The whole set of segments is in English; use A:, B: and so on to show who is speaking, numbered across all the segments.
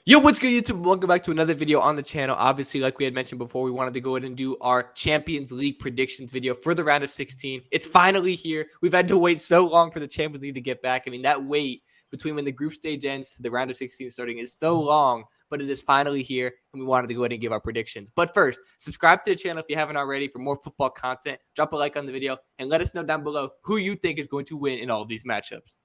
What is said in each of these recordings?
A: Yo, what's good, YouTube? Welcome back to another video on the channel. Obviously, like we had mentioned before, we wanted to go ahead and do our Champions League predictions video for the round of 16. It's finally here. We've had to wait so long for the Champions League to get back. I mean, that wait between when the group stage ends to the round of 16 starting is so long, but it is finally here, and we wanted to go ahead and give our predictions. But first, subscribe to the channel if you haven't already for more football content. Drop a like on the video, and let us know down below who you think is going to win in all of these matchups.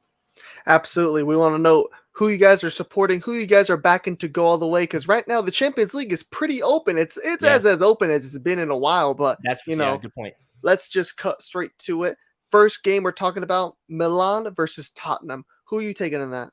B: Absolutely. We want to know who you guys are supporting, who you guys are backing to go all the way. Because right now the Champions League is pretty open. It's as open as it's been in a while. But
A: That's good point.
B: Let's just cut straight to it. First game we're talking about Milan versus Tottenham. Who are you taking in that?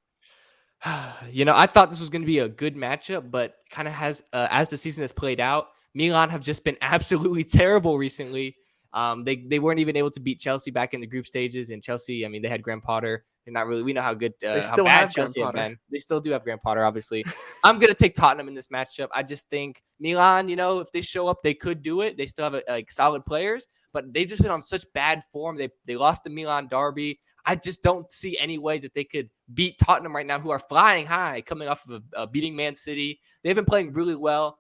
A: I thought this was going to be a good matchup, but kind of has as the season has played out, Milan have just been absolutely terrible recently. They weren't even able to beat Chelsea back in the group stages, and Chelsea, I mean, they had Graham Potter. They're not really. We know how good, how bad Chelsea have been. They still do have Graham Potter, obviously. I'm gonna take Tottenham in this matchup. I just think Milan, if they show up, they could do it. They still have solid players, but they've just been on such bad form. They lost the Milan derby. I just don't see any way that they could beat Tottenham right now, who are flying high, coming off of beating Man City. They've been playing really well.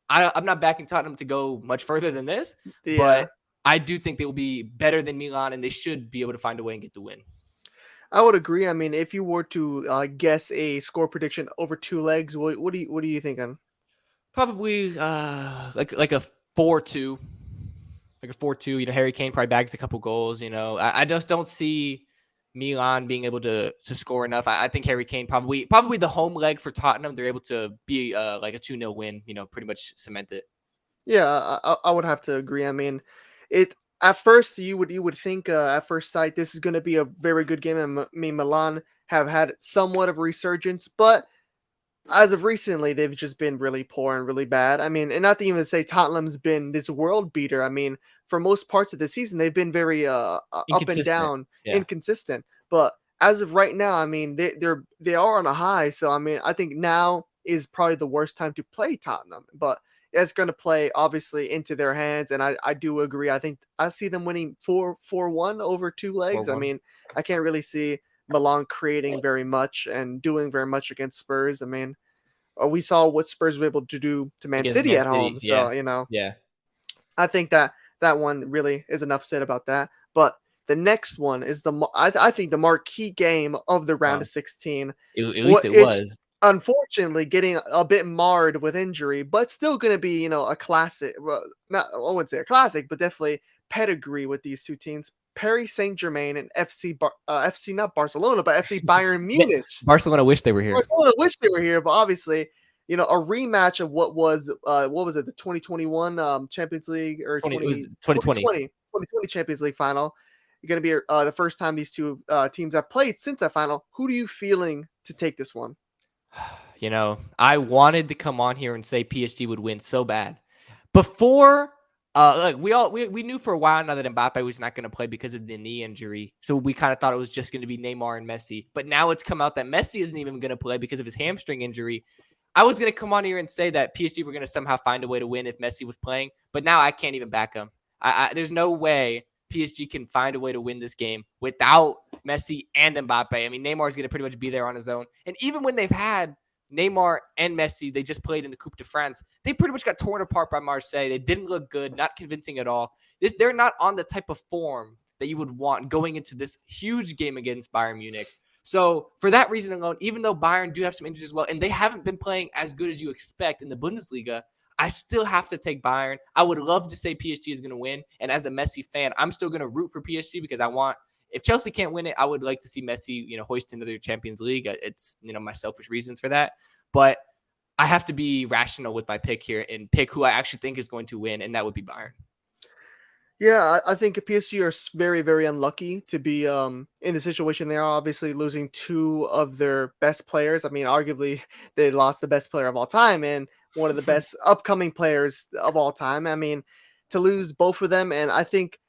A: I'm not backing Tottenham to go much further than this, but I do think they will be better than Milan, and they should be able to find a way and get the win.
B: I would agree. I mean, if you were to guess a score prediction over 2 legs, what are you thinking?
A: Probably like a 4-2. Like a 4-2. Harry Kane probably bags a couple goals. I just don't see Milan being able to score enough. I think Harry Kane probably the home leg for Tottenham. They're able to be like a 2-0 win. Pretty much cement it.
B: Yeah, I would have to agree. I mean, at first you would think at first sight this is going to be a very good game. I mean, Milan have had somewhat of a resurgence, but as of recently they've just been really poor and really bad. I mean, and not to even say Tottenham's been this world beater. I mean, for most parts of the season they've been very up and down, inconsistent. But as of right now, I mean, they are on a high. So I mean, I think now is probably the worst time to play Tottenham, but it's going to play obviously into their hands, and I do agree. I think I see them winning 4-1 over 2 legs.
A: 4-1.
B: I mean, I can't really see Milan creating very much and doing very much against Spurs. I mean, we saw what Spurs were able to do to Man City at home. So, I think that one really is enough said about that. But the next one is I think the marquee game of the round of 16.
A: At least it was.
B: Unfortunately, getting a bit marred with injury, but still going to be, a classic. Well, I wouldn't say a classic, but definitely pedigree with these two teams. Paris Saint-Germain and FC not Barcelona, but FC Bayern Munich.
A: Barcelona wish they were here.
B: Barcelona wish they were here, but obviously, a rematch of what was it, the 2021 Champions League or 2020 Champions League final. Going to be the first time these two teams have played since that final. Who do you feeling to take this one?
A: I wanted to come on here and say PSG would win so bad. Before, we knew for a while now that Mbappe was not going to play because of the knee injury. So we kind of thought it was just going to be Neymar and Messi. But now it's come out that Messi isn't even going to play because of his hamstring injury. I was going to come on here and say that PSG were going to somehow find a way to win if Messi was playing. But now I can't even back him. There's no way PSG can find a way to win this game without Messi and Mbappe. I mean, Neymar is going to pretty much be there on his own. And even when they've had Neymar and Messi, they just played in the Coupe de France. They pretty much got torn apart by Marseille. They didn't look good, not convincing at all. They're not on the type of form that you would want going into this huge game against Bayern Munich. So for that reason alone, even though Bayern do have some injuries as well, and they haven't been playing as good as you expect in the Bundesliga, I still have to take Bayern. I would love to say PSG is going to win. And as a Messi fan, I'm still going to root for PSG because if Chelsea can't win it, I would like to see Messi, hoist another Champions League. It's, my selfish reasons for that. But I have to be rational with my pick here and pick who I actually think is going to win, and that would be Bayern.
B: Yeah, I think PSG are very, very unlucky to be in the situation they are. Obviously, losing 2 of their best players. I mean, arguably, they lost the best player of all time and one of the best upcoming players of all time. I mean, to lose both of them, and I think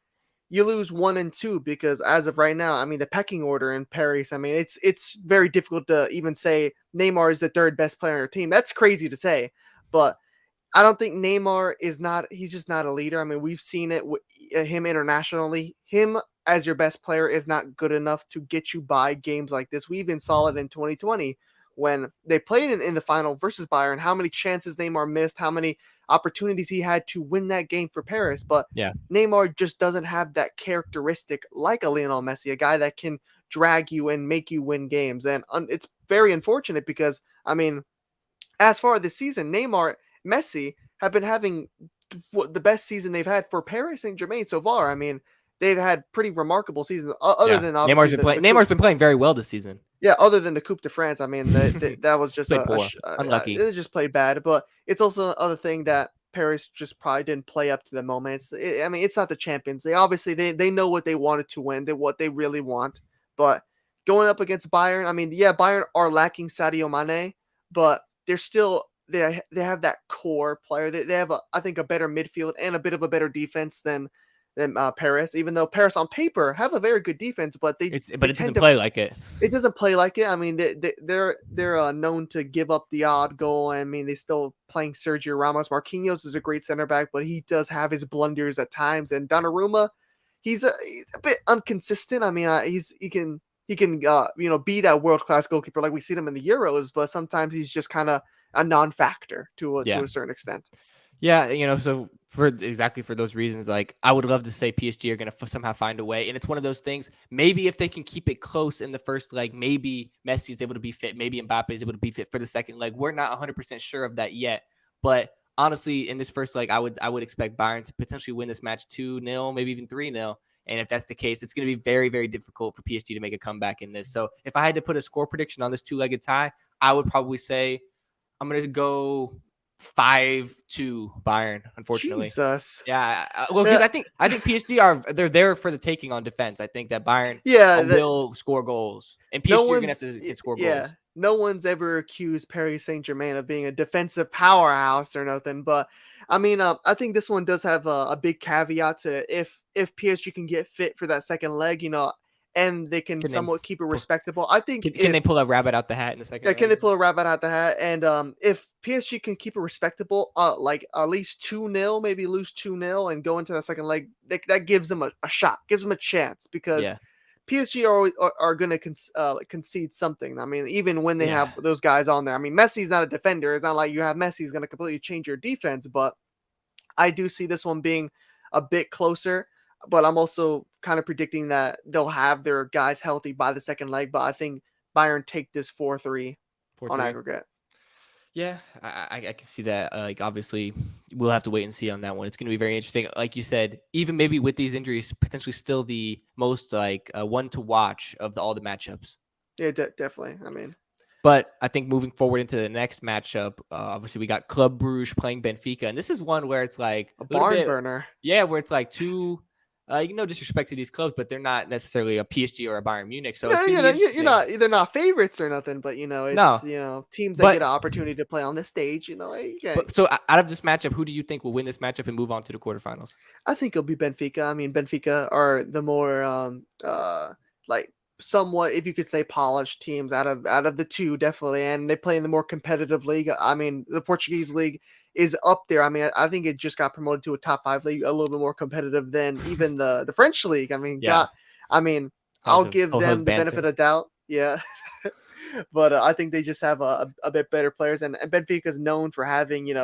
B: you lose 1 and 2 because as of right now, I mean, the pecking order in Paris, I mean, it's very difficult to even say Neymar is the 3rd best player on your team. That's crazy to say, but I don't think Neymar he's just not a leader. I mean, we've seen it with him internationally. Him as your best player is not good enough to get you by games like this. We even saw it in 2020 when they played in the final versus Bayern, how many chances Neymar missed, how many opportunities he had to win that game for Paris. But
A: Yeah.
B: Neymar just doesn't have that characteristic like a Lionel Messi, a guy that can drag you and make you win games. And it's very unfortunate because, I mean, as far as this season, Neymar, Messi have been having the best season they've had for Paris Saint-Germain so far. I mean, they've had pretty remarkable seasons, other
A: Yeah.
B: than obviously
A: Neymar's been playing very well this season.
B: yeah, other than the Coupe de France. I mean, that was just
A: Played poor. Unlucky.
B: it just played bad. But it's also another thing that Paris just probably didn't play up to the moment. I mean, it's not the Champions. They know what they wanted to win, what they really want. But going up against Bayern, I mean, yeah, Bayern are lacking Sadio Mane, but they're still they have that core player. They have I think a better midfield and a bit of a better defense than Paris. Even though Paris on paper have a very good defense, but
A: it doesn't play like it.
B: It doesn't play like it. I mean, they're known to give up the odd goal. I mean, they still playing Sergio Ramos. Marquinhos is a great center back, but he does have his blunders at times. And Donnarumma, he's a bit inconsistent. I mean, he can be that world class goalkeeper like we see him in the Euros, but sometimes he's just kind of a non-factor to a certain extent.
A: Yeah, so for those reasons, like I would love to say PSG are going to somehow find a way, and it's one of those things. Maybe if they can keep it close in the first leg, maybe Messi is able to be fit, maybe Mbappe is able to be fit for the second leg. We're not 100% sure of that yet, but honestly, in this first leg, I would expect Bayern to potentially win this match 2-0, maybe even 3-0. And if that's the case, it's going to be very, very difficult for PSG to make a comeback in this. So if I had to put a score prediction on this two-legged tie, I would probably say I'm going to go 5-2 Bayern, unfortunately.
B: Jesus.
A: Yeah, because I think PSG they're there for the taking on defense. I think that Bayern will score goals, and PSG are gonna have to score goals.
B: No one's ever accused Paris Saint-Germain of being a defensive powerhouse or nothing, but I mean, I think this one does have a big caveat to if PSG can get fit for that second leg, and they can somewhat keep it respectable. I think
A: can they pull a rabbit out the hat in the second?
B: Yeah, can they pull a rabbit out the hat? And if PSG can keep it respectable, like at least 2-0, maybe lose 2-0 and go into the second leg, that gives them a shot, gives them a chance because PSG are going to concede something. I mean, even when they have those guys on there. I mean, Messi's not a defender. It's not like you have Messi's going to completely change your defense, but I do see this one being a bit closer. But I'm also kind of predicting that they'll have their guys healthy by the second leg. But I think Bayern take this 4-3 on aggregate.
A: Yeah, I can see that. Like, obviously, we'll have to wait and see on that one. It's going to be very interesting. Like you said, even maybe with these injuries, potentially still the most one to watch of all the matchups.
B: Yeah, definitely. I mean,
A: but I think moving forward into the next matchup, obviously we got Club Brugge playing Benfica, and this is one where it's like
B: a barn burner.
A: Yeah, where it's like two. No disrespect to these clubs, but they're not necessarily a PSG or a Bayern Munich. So
B: they're not favorites or nothing, but it's teams that get an opportunity to play on this stage.
A: So out of this matchup, who do you think will win this matchup and move on to the quarterfinals?
B: I think it'll be Benfica. I mean, Benfica are the more somewhat, if you could say, polished teams out of the two, definitely, and they play in the more competitive league. I mean, the Portuguese league is up there. I mean, I think it just got promoted to a top 5 league, a little bit more competitive than even the French league. I mean, I'll give them the benefit of doubt. Yeah. But I think they just have a bit better players, and Benfica is known for having,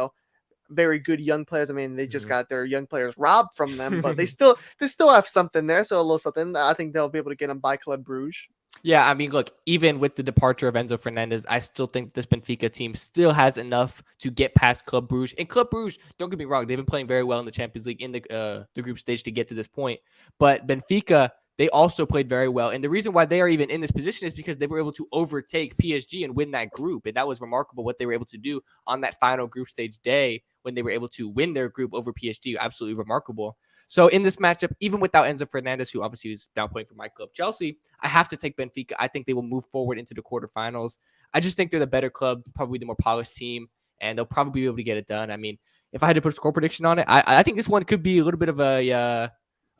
B: very good young players. I mean, they just got their young players robbed from them, but they still have something there. So a little something. I think they'll be able to get them by Club Brugge.
A: Yeah, I mean, look, even with the departure of Enzo Fernandez, I still think this Benfica team still has enough to get past Club Brugge. And Club Brugge, don't get me wrong, they've been playing very well in the Champions League in the group stage to get to this point. But Benfica, they also played very well. And the reason why they are even in this position is because they were able to overtake PSG and win that group. And that was remarkable what they were able to do on that final group stage day when they were able to win their group over PSG. Absolutely remarkable. So in this matchup, even without Enzo Fernandez, who obviously is now playing for my club, Chelsea, I have to take Benfica. I think they will move forward into the quarterfinals. I just think they're the better club, probably the more polished team, and they'll probably be able to get it done. I mean, if I had to put a score prediction on it, I think this one could be a little bit of a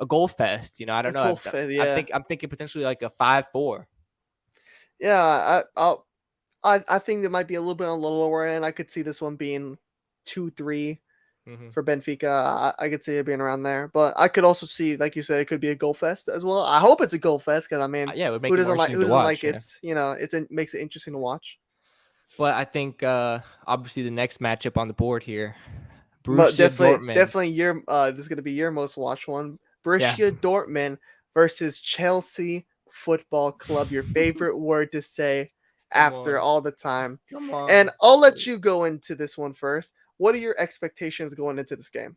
A: goal fest. I don't know. I'm thinking potentially like a 5-4.
B: Yeah, I think it might be a little bit on the lower end. I could see this one being 2-3. For Benfica. I could see it being around there, but I could also see, like you said, it could be a goal fest as well. I hope it's a goal fest because I mean,
A: it would make
B: who doesn't like
A: it
B: it's it makes it interesting to watch.
A: But I think obviously the next matchup on the board here, Borussia
B: Definitely,
A: Dortmund.
B: definitely your this is gonna be your most watched one.
A: Yeah.
B: Borussia Dortmund versus Chelsea Football Club. Your favorite word to say
A: Come
B: after
A: on.
B: all the time.
A: Come
B: And
A: on.
B: I'll let you go into this one first. What are your expectations going into this game?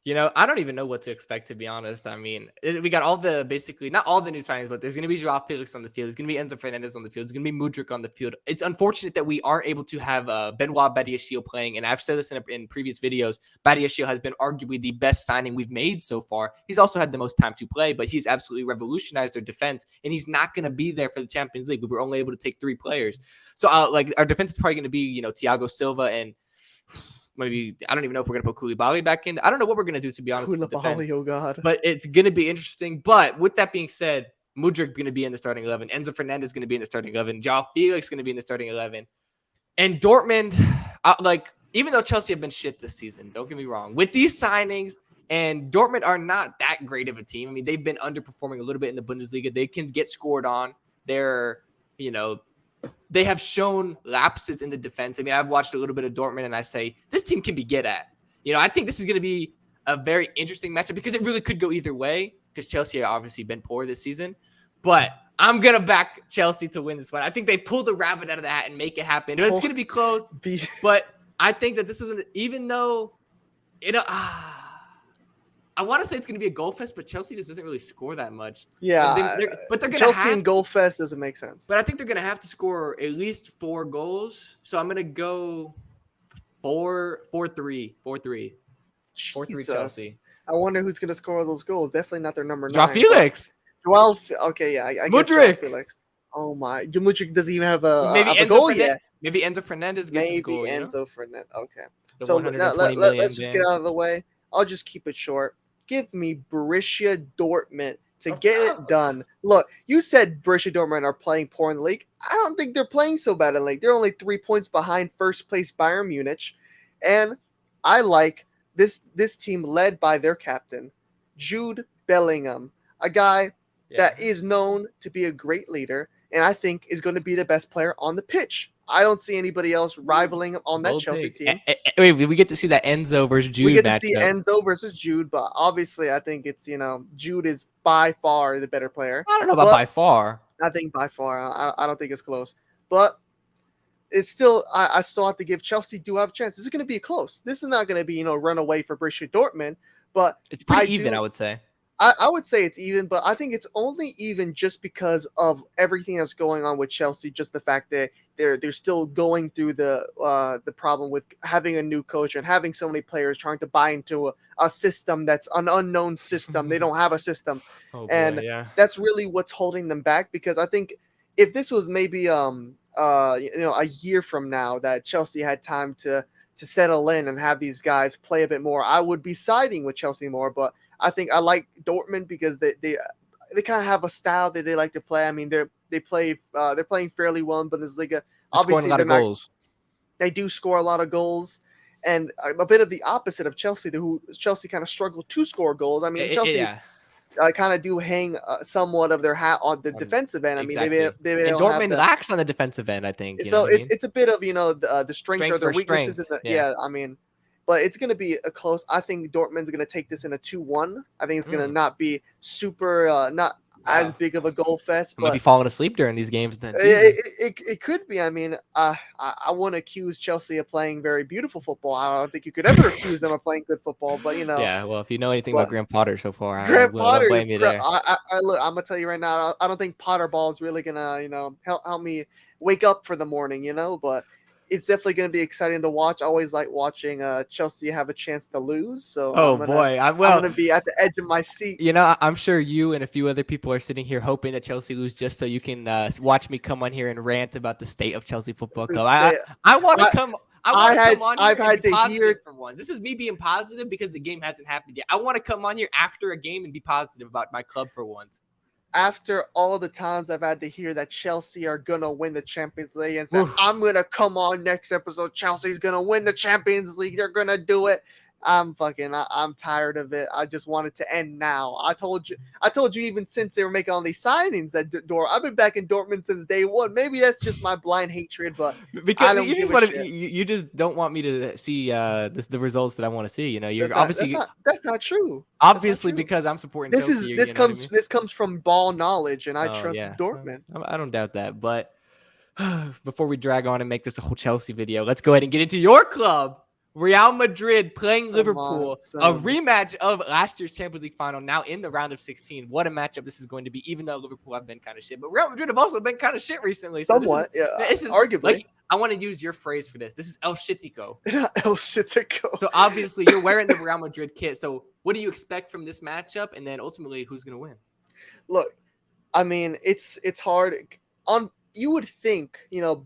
A: I don't even know what to expect, to be honest. I mean, we got all the basically not all the new signings, but there's going to be Joao Felix on the field. There's going to be Enzo Fernandez on the field. There's going to be Mudryk on the field. It's unfortunate that we aren't able to have Benoit Badiashile playing. And I've said this in previous videos. Badiashile has been arguably the best signing we've made so far. He's also had the most time to play, but he's absolutely revolutionized our defense. And he's not going to be there for the Champions League. We were only able to take 3 players. So like our defense is probably going to be, Thiago Silva and maybe I don't even know if we're gonna put Koulibaly back in. I don't know what we're gonna do, to be honest, with the
B: Koulibaly,
A: defense.
B: oh god.
A: But it's gonna be interesting. But with that being said, Mudryk gonna be in the starting 11. Enzo Fernandez gonna be in the starting 11. Joao Felix gonna be in the starting 11. And Dortmund, even though Chelsea have been shit this season, don't get me wrong, with these signings. And Dortmund are not that great of a team. I mean, they've been underperforming a little bit in the Bundesliga. They can get scored on. They're, you know, they have shown lapses in the defense. I mean, I've watched a little bit of Dortmund, and I say this team can be get at. I think this is going to be a very interesting matchup because it really could go either way. Because Chelsea have obviously been poor this season, but I'm gonna back Chelsea to win this one. I think they pull the rabbit out of the hat and make it happen. But it's going to be close. But I think that this is even though I want to say it's going to be a goal fest, but Chelsea just doesn't really score that much.
B: Yeah,
A: but they're going to
B: Chelsea
A: have
B: and goal fest doesn't make sense.
A: But I think they're going to have to score at least 4 goals. So I'm going to go 4-3 Chelsea.
B: I wonder who's gonna score those goals. Definitely not their number 9.
A: Joao Felix.
B: Okay, yeah, I guess
A: Mudryk.
B: Joao Felix. Oh my, Mudryk doesn't even have a
A: Maybe
B: goal yet.
A: Maybe Enzo Fernandez gets his goal.
B: Enzo Fernandez. Okay,
A: The
B: so
A: 120
B: let's just get out of the way. I'll just keep it short. Give me Borussia Dortmund to get it done. Look, you said Borussia Dortmund are playing poor in the league. I don't think they're playing so bad in the league. They're only 3 points behind first place Bayern Munich, and I like this team led by their captain, Jude Bellingham, a guy that is known to be a great leader, and I think is going to be the best player on the pitch. I don't see anybody else rivaling him on that Chelsea team.
A: Wait, we get to see that Enzo versus Jude.
B: We get to see Enzo versus Jude, but obviously I think it's Jude is by far the better player.
A: I don't know about by far.
B: I think by far. I don't think it's close, but it's still I still have to give Chelsea do have a chance. This is going to be close. This is not going to be run away for Borussia Dortmund, but
A: it's pretty even. I would say.
B: I would say it's even, but I think it's only even just because of everything that's going on with Chelsea. Just the fact that they're still going through the problem with having a new coach and having so many players trying to buy into a system that's an unknown system. They don't have a system, that's really what's holding them back. Because I think if this was maybe a year from now that Chelsea had time to settle in and have these guys play a bit more, I would be siding with Chelsea more. But I think I like Dortmund because they kind of have a style that they like to play. I mean, they're playing fairly well in Bundesliga. Obviously, they do score a lot of goals, and a bit of the opposite of Chelsea, who Chelsea kind of struggle to score goals. I mean, Chelsea kind of do hang somewhat of their hat on the defensive end. I mean, they
A: and Dortmund lacks on the defensive end, I think.
B: So it's a bit of the strengths or their weaknesses. I mean. But it's going to be a close. I think Dortmund's going to take this in a 2-1. I think it's going to not be super, not as big of a goal fest.
A: But might be falling asleep during these games. Then
B: it could be. I mean, I won't accuse Chelsea of playing very beautiful football. I don't think you could ever accuse them of playing good football. But
A: yeah. Well, if you know anything about Graham Potter so far,
B: Graham Potter,
A: blame you there.
B: Look, I'm gonna tell you right now. I don't think Potter ball is really gonna help me wake up for the morning. But. It's definitely going to be exciting to watch. I always like watching Chelsea have a chance to lose. So I'm going to be at the edge of my seat.
A: I'm sure you and a few other people are sitting here hoping that Chelsea lose just so you can watch me come on here and rant about the state of Chelsea Football Club. I want to come. I've had to hear for once. This is me being positive because the game hasn't happened yet. I want to come on here after a game and be positive about my club for once.
B: After all the times I've had to hear that Chelsea are going to win the Champions League and say, I'm going to come on next episode, Chelsea's going to win the Champions League. They're going to do it. I'm tired of it. I just want it to end now. I told you even since they were making all these signings at I've been back in Dortmund since day one. Maybe that's just my blind hatred, but
A: Because
B: I don't
A: you
B: give
A: just
B: a
A: want to,
B: shit.
A: you just don't want me to see the results that I want to see. You're
B: That's not that's
A: obviously
B: not that's not true. That's not
A: obviously
B: true.
A: because I'm supporting
B: This
A: Chelsea.
B: is
A: You know what I mean?
B: this comes from ball knowledge, and I
A: Oh
B: trust
A: yeah,
B: Dortmund.
A: I don't doubt that. But before we drag on and make this a whole Chelsea video, let's go ahead and get into your club. Real Madrid playing
B: Come on,
A: Liverpool, a
B: son.
A: rematch of last year's Champions League final, now in the round of 16. What a matchup this is going to be, even though Liverpool have been kind of shit. But Real Madrid have also been kind of shit recently. So
B: Somewhat, yeah,
A: this is
B: arguably.
A: like, I want to use your phrase for this. This is El Shitico.
B: El Shitico.
A: So obviously you're wearing the Real Madrid kit. So what do you expect from this matchup? And then ultimately, who's going to win?
B: Look, I mean, it's hard. You would think,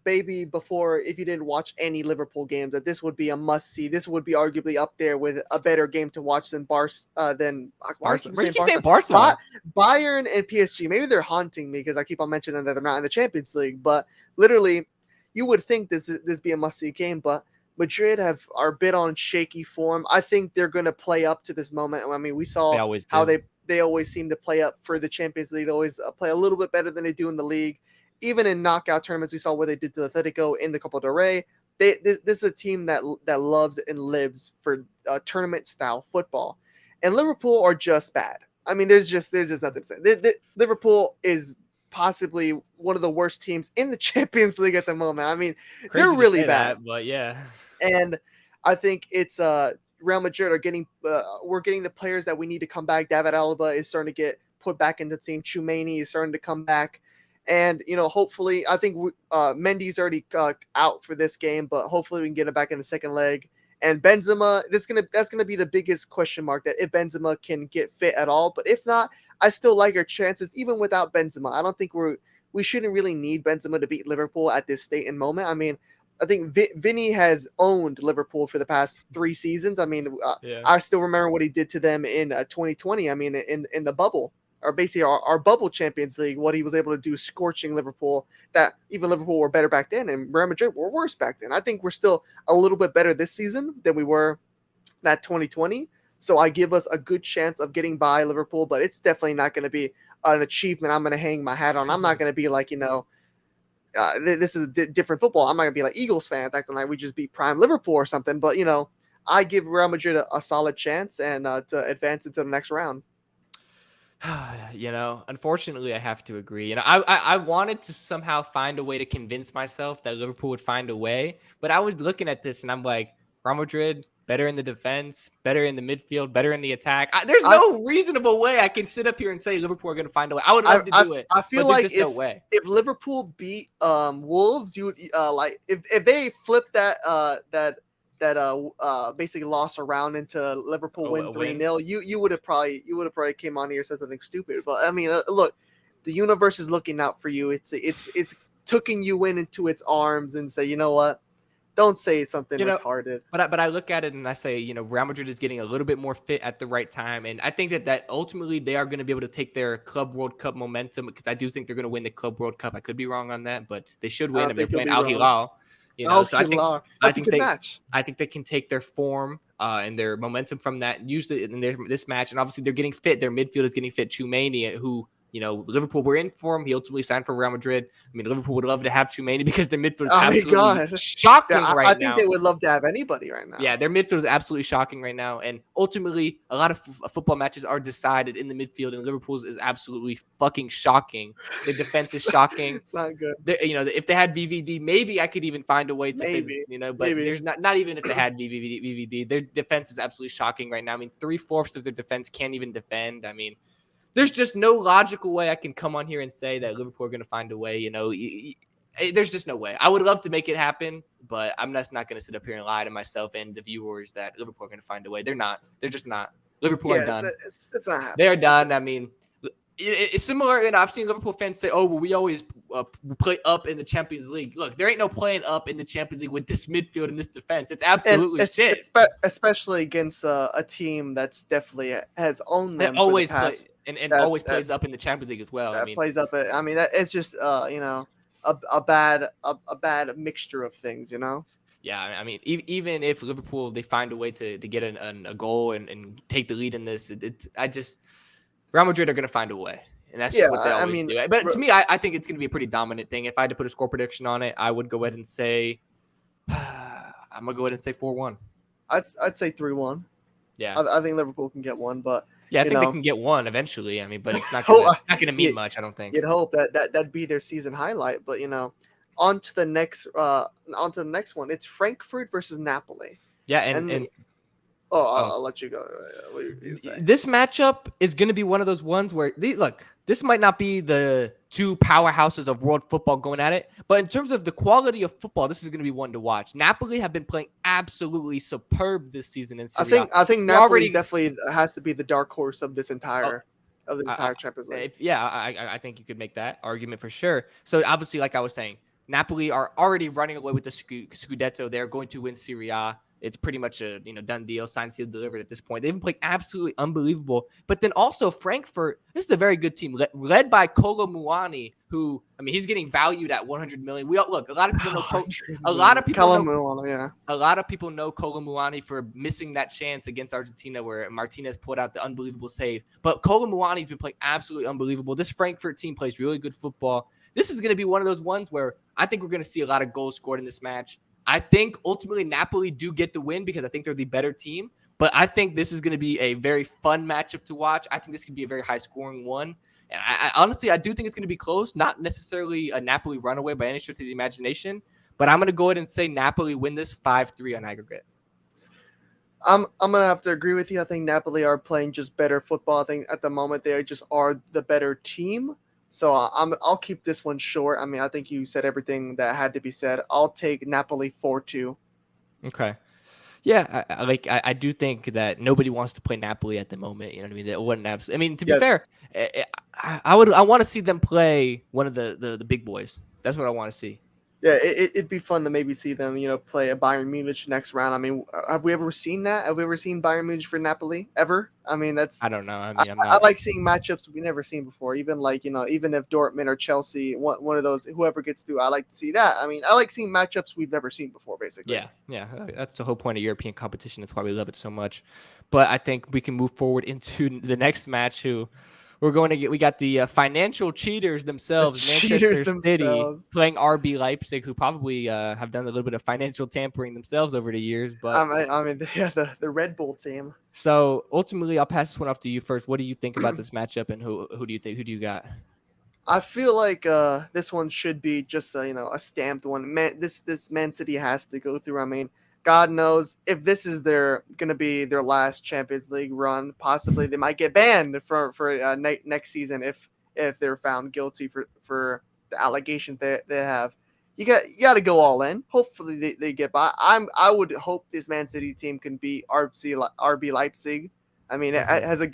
B: baby, before, if you didn't watch any Liverpool games, that this would be a must see. This would be arguably up there with a better game to watch than
A: Barca. Why do you keep saying Barca?
B: Bayern and PSG. Maybe they're haunting me because I keep on mentioning that they're not in the Champions League. But literally, you would think this be a must see game. But Madrid are a bit on shaky form. I think they're going to play up to this moment. I mean, we
A: They
B: saw
A: always
B: how
A: do.
B: they always seem to play up for the Champions League. They always play a little bit better than they do in the league. Even in knockout tournaments, we saw what they did to Atletico in the Copa del Rey. This is a team that loves and lives for tournament style football, and Liverpool are just bad. I mean, there's just nothing to say. Liverpool is possibly one of the worst teams in the Champions League at the moment. I mean,
A: Crazy
B: they're
A: to
B: really
A: say
B: bad,
A: that, but yeah.
B: and I think it's Real Madrid are getting we're getting the players that we need to come back. David Alaba is starting to get put back into the team. Chouameni is starting to come back. And hopefully, I think Mendy's already out for this game, but hopefully we can get him back in the second leg. And Benzema, that's gonna be the biggest question mark, that if Benzema can get fit at all. But if not, I still like our chances even without Benzema. I don't think we shouldn't really need Benzema to beat Liverpool at this state and moment. I mean, I think Vinny has owned Liverpool for the past 3 seasons. I mean,
A: Yeah.
B: I still remember what he did to them in 2020. I mean, in the bubble, or basically our bubble Champions League, what he was able to do, scorching Liverpool, that even Liverpool were better back then and Real Madrid were worse back then. I think we're still a little bit better this season than we were that 2020. So I give us a good chance of getting by Liverpool, but it's definitely not going to be an achievement I'm going to hang my hat on. I'm not going to be like, this is different football. I'm not going to be like Eagles fans acting like we just beat prime Liverpool or something. But, I give Real Madrid a solid chance and to advance into the next round.
A: Unfortunately, I have to agree. I wanted to somehow find a way to convince myself that Liverpool would find a way, but I was looking at this and I'm like, Real Madrid better in the defense, better in the midfield, better in the attack. There's no reasonable way I can sit up here and say Liverpool are going to find a way. I would love to do it.
B: I feel
A: but there's
B: like
A: just no way.
B: if Liverpool beat Wolves, you would like if they flip that basically loss around into Liverpool win 3-0, you would have probably came on here and said something stupid. But I mean, look, the universe is looking out for you. It's taking you into its arms and say, you know what? Don't say something retarded.
A: But I look at it and I say, Real Madrid is getting a little bit more fit at the right time, and I think that ultimately they are going to be able to take their Club World Cup momentum, because I do think they're going to win the Club World Cup. I could be wrong on that, but they should win, and they're playing Al Hilal. So I think they can take their form and their momentum from that, use it in this match, and obviously they're getting fit. Their midfield is getting fit. Chouameni, who Liverpool were in for him. He ultimately signed for Real Madrid. I mean, Liverpool would love to have Chouameni because their midfield is absolutely shocking right now.
B: I think they would love to have anybody right now.
A: Yeah, their midfield is absolutely shocking right now. And ultimately, a lot of football matches are decided in the midfield, and Liverpool's is absolutely fucking shocking. The defense is shocking.
B: It's not good.
A: If they had VVD, maybe I could even find a way to say, but
B: maybe.
A: There's not even if they had VVD. Their defense is absolutely shocking right now. I mean, 3/4 of their defense can't even defend. I mean, there's just no logical way I can come on here and say that Liverpool are going to find a way. There's just no way. I would love to make it happen, but I'm just not going to sit up here and lie to myself and the viewers that Liverpool are going to find a way. They're not. They're just not. Liverpool are done.
B: It's not happening.
A: They're done. I mean, it's similar, and I've seen Liverpool fans say, "Oh, well, we always play up in the Champions League." Look, there ain't no playing up in the Champions League with this midfield and this defense. It's absolutely shit.
B: Especially against a team that's definitely has owned them.
A: Always plays up in the Champions League as well.
B: That plays up. I mean, that it's just a bad mixture of things.
A: Yeah, I mean, even if Liverpool they find a way to get a goal and take the lead in this, I just Real Madrid are going to find a way, and that's
B: Yeah,
A: just what they
B: I
A: always
B: mean,
A: do. But to me, I think it's going to be a pretty dominant thing. If I had to put a score prediction on it, I would go ahead and say I'm gonna go ahead and say 4-1.
B: I'd say 3-1.
A: Yeah,
B: I think Liverpool can get one, but
A: yeah, I
B: you
A: think they
B: know,
A: can get one eventually. I mean, but it's
B: oh,
A: not gonna mean
B: you,
A: much. I don't think.
B: you'd hope that'd be their season highlight. But on to the next one. It's Frankfurt versus Napoli,
A: Yeah,
B: and
A: and
B: oh,
A: oh,
B: I'll let you go. What do you say?
A: this matchup is going to be one of those ones where look, this might not be the two powerhouses of world football going at it, but in terms of the quality of football, this is going to be one to watch. Napoli have been playing absolutely superb this season in Serie A.
B: I think
A: We're
B: Napoli's
A: already
B: definitely has to be the dark horse of this
A: oh,
B: entire Champions League.
A: I think you could make that argument for sure. So obviously, like I was saying, Napoli are already running away with the Scudetto. They're going to win Serie A. It's pretty much a done deal, signed, sealed, delivered at this point. They've been playing absolutely unbelievable. But then also Frankfurt, this is a very good team led by Kolo Muani, who he's getting valued at 100 million. We all, look, a lot of people know a lot of people know
B: yeah.
A: a lot of people know Kolo Muani for missing that chance against Argentina where Martinez pulled out the unbelievable save. But Kolo Muani's been playing absolutely unbelievable. This Frankfurt team plays really good football. This is going to be one of those ones where I think we're going to see a lot of goals scored in this match. I think ultimately Napoli do get the win because I think they're the better team. But I think this is going to be a very fun matchup to watch. I think this could be a very high-scoring one. And I honestly, I do think it's going to be close. Not necessarily a Napoli runaway by any stretch of the imagination. But I'm going to go ahead and say Napoli win this 5-3 on aggregate.
B: I'm gonna have to agree with you. I think Napoli are playing just better football. I think at the moment they just are the better team. So I'll keep this one short. I mean, I think you said everything that had to be said. I'll take Napoli 4-2.
A: Okay. Yeah, I do think that nobody wants to play Napoli at the moment. You know what I mean? That wouldn't have. I mean, to be
B: Yeah,
A: fair, I want to see them play one of the big boys. That's what I want to see.
B: yeah, it'd be fun to maybe see them, play a Bayern Munich next round. I mean, have we ever seen that? Have we ever seen Bayern Munich for Napoli ever? I mean,
A: I don't know. I
B: I,
A: mean, I'm
B: I
A: not.
B: like seeing matchups we've never seen before. Even even if Dortmund or Chelsea, one of those, whoever gets through, I like to see that. I mean, I like seeing matchups we've never seen before, basically.
A: Yeah. That's the whole point of European competition. That's why we love it so much. But I think we can move forward into the next match. Who we're going to get? We got the financial cheaters
B: The
A: themselves,
B: cheaters
A: Manchester City,
B: themselves.
A: playing RB Leipzig, who probably have done a little bit of financial tampering themselves over the years. But
B: I mean, yeah, the Red Bull team.
A: so ultimately, I'll pass this one off to you first. What do you think about this matchup, and who do you think? Who do you got?
B: I feel like this one should be just a stamped one. Man, this Man City has to go through. I mean, God knows if this is gonna be their last Champions League run. Possibly they might get banned for next season if they're found guilty for the allegations they have. You got to go all in. Hopefully they get by. I would hope this Man City team can beat RB Leipzig. I mean, it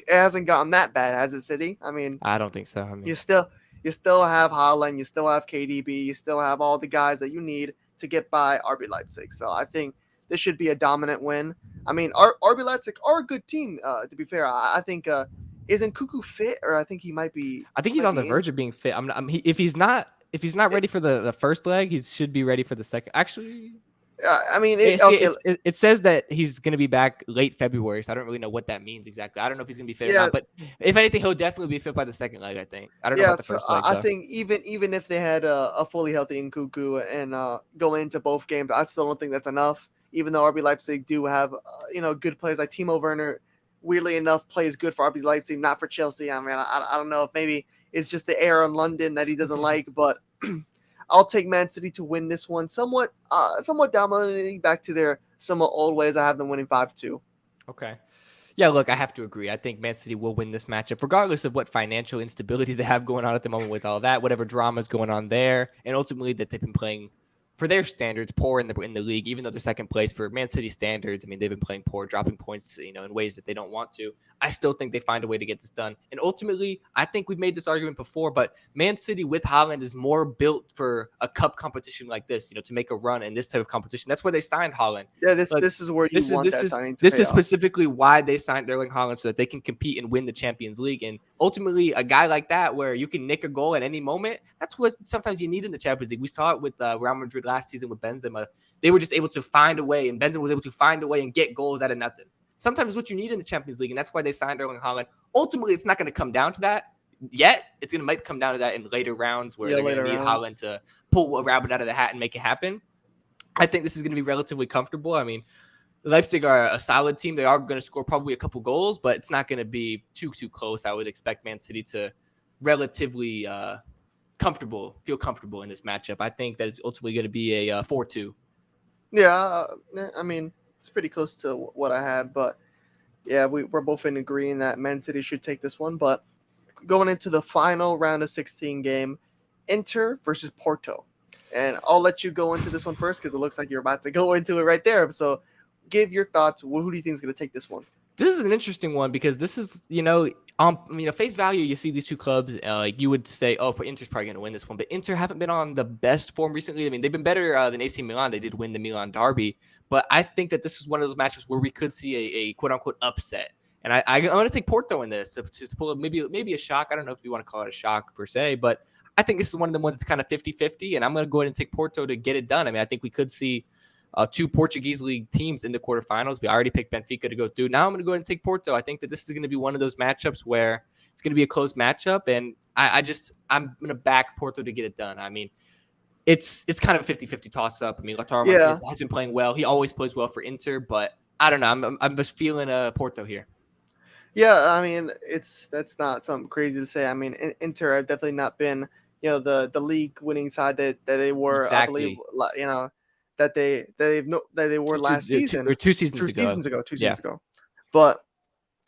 B: hasn't gotten that bad, has it, City? I mean,
A: I don't think so. I mean,
B: you still have Haaland, you still have KDB, you still have all the guys that you need to get by RB Leipzig. So I think this should be a dominant win. I mean, RB Leipzig are a good team. To be fair, I think isn't Cuckoo fit, or I think he might be.
A: I think he's on the verge of being fit. If he's not ready for the first leg, he should be ready for the second. Actually,
B: I mean,
A: okay. It says that he's going to be back late February, so I don't really know what that means exactly. I don't know if he's going to be fit or not, but if anything, he'll definitely be fit by the second leg. I think. I don't know about the first leg.
B: I think even if they had a fully healthy Nkunku and go into both games, I still don't think that's enough. Even though RB Leipzig do have good players like Timo Werner, weirdly enough, plays good for RB Leipzig, not for Chelsea. I mean, I don't know if maybe it's just the air in London that he doesn't like, but. I'll take Man City to win this one somewhat dominating back to their somewhat old ways. I have them winning 5-2.
A: Okay. Yeah, look, I have to agree. I think Man City will win this matchup, regardless of what financial instability they have going on at the moment with all that, whatever drama is going on there, and ultimately that they've been playing for their standards poor in the league, even though they're second place for Man City standards. I mean, they've been playing poor, dropping points, in ways that they don't want to. I still think they find a way to get this done. And ultimately, I think we've made this argument before, but Man City with Haaland is more built for a cup competition like this, to make a run in this type of competition. That's where they signed Haaland.
B: Yeah, this is where you want that signing to pay off.
A: This is specifically why they signed Erling Haaland, so that they can compete and win the Champions League. And ultimately, a guy like that, where you can nick a goal at any moment, that's what sometimes you need in the Champions League. We saw it with Real Madrid last season with Benzema. they were just able to find a way, and Benzema was able to find a way and get goals out of nothing. Sometimes what you need in the Champions League, and that's why they signed Erling Haaland. Ultimately, it's not going to come down to that yet. It's going to might come down to that in later rounds where they're going to need Haaland to pull a rabbit out of the hat and make it happen. I think this is going to be relatively comfortable. I mean, Leipzig are a solid team. They are going to score probably a couple goals, but it's not going to be too close. I would expect Man City to relatively feel comfortable in this matchup. I think that it's ultimately going to be a 4-2.
B: Yeah, I mean, it's pretty close to what I had, but yeah, we're both in agreeing that Man City should take this one. But going into the final round of 16 game, Inter versus Porto. And I'll let you go into this one first because it looks like you're about to go into it right there. So give your thoughts. Who do you think is going to take this one?
A: This is an interesting one because this is, face value, you see these two clubs, you would say, oh, Inter's probably going to win this one. But Inter haven't been on the best form recently. I mean, they've been better than AC Milan. They did win the Milan derby. But I think that this is one of those matches where we could see a quote-unquote upset. And I'm going to take Porto in this to pull maybe a shock. I don't know if you want to call it a shock per se, but I think this is one of the ones that's kind of 50-50. And I'm going to go ahead and take Porto to get it done. I mean, I think we could see two Portuguese league teams in the quarterfinals. We already picked Benfica to go through. Now I'm going to go ahead and take Porto. I think that this is going to be one of those matchups where it's going to be a close matchup, and I'm going to back Porto to get it done. I mean, it's kind of a 50-50 toss-up. I mean, Lautaro Martinez has been playing well. He always plays well for Inter, but I don't know. I'm just feeling Porto here.
B: Yeah, I mean, that's not something crazy to say. I mean, Inter have definitely not been, the league winning side that they were.
A: Exactly.
B: I believe, that they were last season
A: or 2 seasons ago.
B: 2 seasons ago. But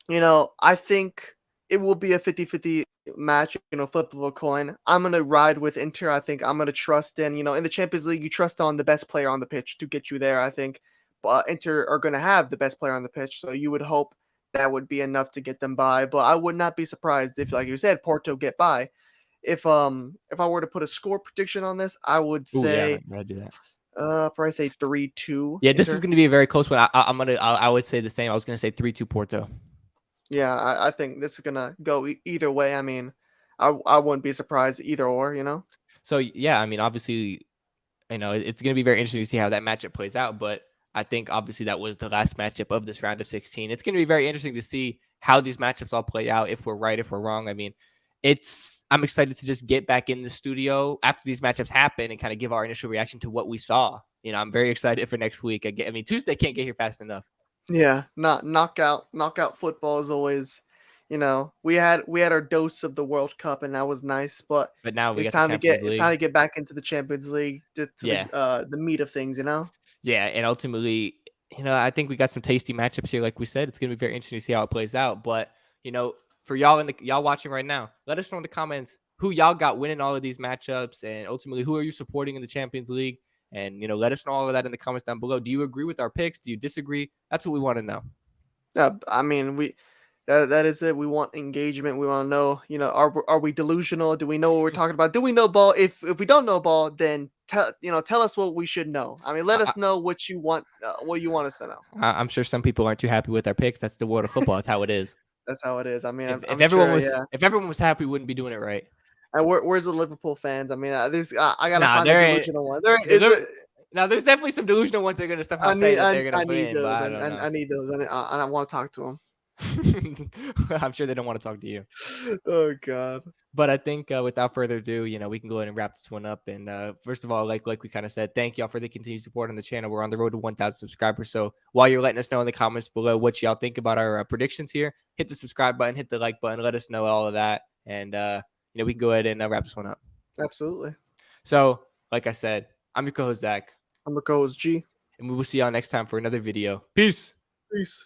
B: I think it will be a 50-50 match, flip of a coin. I'm going to ride with Inter. I think I'm going to trust in the Champions League, you trust on the best player on the pitch to get you there, I think. But Inter are going to have the best player on the pitch, so you would hope that would be enough to get them by. But I would not be surprised if, like you said, Porto get by. If I were to put a score prediction on this, I would say
A: do that.
B: Probably say 3-2.
A: Yeah, this is going to be a very close one. I would say the same. I was going to say 3-2 Porto.
B: Yeah, I think this is going to go either way. I mean, I wouldn't be surprised either or.
A: So, yeah, I mean, obviously, it's going to be very interesting to see how that matchup plays out. But I think, obviously, that was the last matchup of this round of 16. It's going to be very interesting to see how these matchups all play out, if we're right, if we're wrong. I mean, I'm excited to just get back in the studio after these matchups happen and kind of give our initial reaction to what we saw. I'm very excited for next week. I mean, Tuesday can't get here fast enough.
B: Yeah, knockout football is always, we had our dose of the World Cup and that was nice, but
A: now
B: it's time to get back into the Champions League to the meat of things,
A: Yeah, and ultimately, I think we got some tasty matchups here. Like we said, it's going to be very interesting to see how it plays out. But for y'all y'all watching right now, let us know in the comments who y'all got winning all of these matchups, and ultimately who are you supporting in the Champions League. And let us know all of that in the comments down below. Do you agree with our picks? Do you disagree? That's what we want to know.
B: I mean, that is it. We want engagement. We want to know, are we delusional? Do we know what we're talking about? Do we know ball? If we don't know ball, then tell us what we should know. I mean, let us know what you want us to know.
A: I'm sure some people aren't too happy with our picks. That's the world of football. That's how it is.
B: That's how it is. I mean,
A: if everyone was happy, we wouldn't be doing it right.
B: And where's the Liverpool fans? I mean, I gotta find a delusional one.
A: Now, there's definitely some delusional ones that are going to somehow say that they're going to win.
B: Those.
A: But I
B: need those. And I want to talk to them.
A: I'm sure they don't want to talk to you.
B: Oh, God.
A: But I think without further ado, we can go ahead and wrap this one up. And first of all, like we kind of said, thank y'all for the continued support on the channel. We're on the road to 1,000 subscribers. So while you're letting us know in the comments below what y'all think about our predictions here, hit the subscribe button, hit the like button, let us know all of that. And, we can go ahead and wrap this one up.
B: Absolutely.
A: So, like I said, I'm your co-host, Zach.
B: I'm your co-host, G.
A: And we will see y'all next time for another video. Peace.
B: Peace.